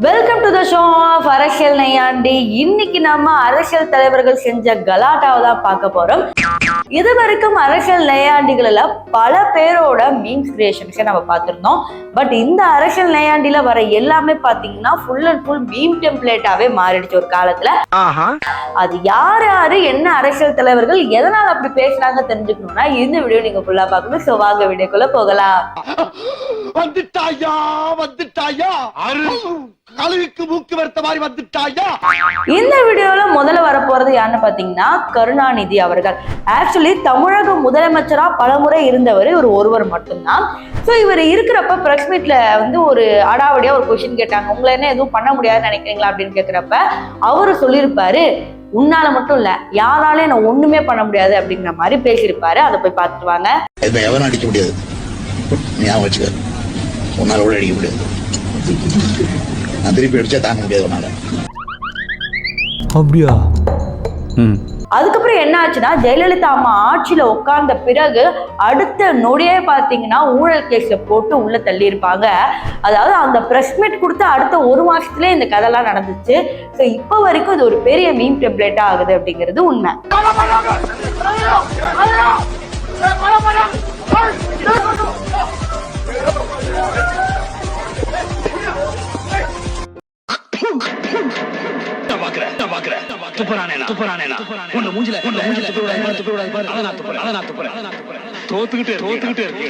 Welcome to the show of அரசியல் நையாண்டி. இன்னைக்கு நம்ம அரசியல் தலைவர்கள் செஞ்ச கலாட்டாவை தான் பார்க்க போறோம். இது வரைக்கும் அரசியல் நையாண்டிகள பல பேரோட மீம்ஸ் கிரியேஷன்ஸை நம்ம பார்த்திருந்தோம். பட் இந்த அரசியல் நையாண்டில வர எல்லாமே பாத்தீங்கன்னா ஃபுல் அண்ட் ஃபுல் மீம் டெம்ப்ளேட்டாவே மாறிடுச்சு ஒரு காலத்துல. அது யாரு யாரு என்ன அரசியல் தலைவர்கள் எதனால அப்படி பேசுறாங்க தெரிஞ்சுக்கணும்னா இந்த வீடியோ நீங்க ஃபுல்லா பார்க்கணும். சோ வாங்க வீடியோக்குள்ள போகலாம். வந்துட்டாயா வந்துட்டாயா கழுவிக்கு மூக்கு வெறுத்த மாதிரி வந்துட்டாயா. இந்த வீடியோல முதல்ல வரப்போறது யாருன்னு பாத்தீங்கன்னா கருணாநிதி அவர்கள். ஆக்சுவலி தமிழக முதலமைச்சரா பலமுறை இருந்தவர் ஒருவர் மட்டும்தான். ஸோ இவர் இருக்கிறப்ப பிரஸ் மீட்ல ஒரு அடாவடியா ஒரு கொஸ்டின் கேட்டாங்க, உங்களை என்ன எதுவும் பண்ண முடியாதுன்னு நினைக்கிறீங்களா அப்படின்னு கேட்கிறப்ப அவரு சொல்லியிருப்பாரு, உன்னால மட்டும் இல்ல யாராலே என்ன ஒண்ணுமே பண்ண முடியாது அப்படிங்கிற மாதிரி பேசியிருப்பாரு. அதை போய் பார்த்துட்டு வாங்க. எவனும் அடிக்க முடியாது, ஞாபகம் வச்சுக்க. உன்னால கூட அடிக்க முடியாது, நான் திருப்பி அடிச்சா தாங்க முடியாது உன்னால. அப்படியா? அதுக்கப்புறம் என்ன ஆச்சுன்னா ஜெயலலிதா அம்மா ஆட்சியில உட்கார்ந்த பிறகு அடுத்த நொடியே பாத்தீங்கன்னா ஊழல் கேஸ்ல போட்டு உள்ள தள்ளி இருப்பாங்க. அதாவது அந்த பிரஸ் மீட் கொடுத்த அடுத்த ஒரு மாசத்துலயே இந்த கதைலாம் நடந்துச்சு. ஸோ இப்போ வரைக்கும் இது ஒரு பெரிய மீம் டெம்ப்ளேட்டா ஆகுது அப்படிங்கிறது உண்மை. தோத்துக்கிட்டே இருக்கு.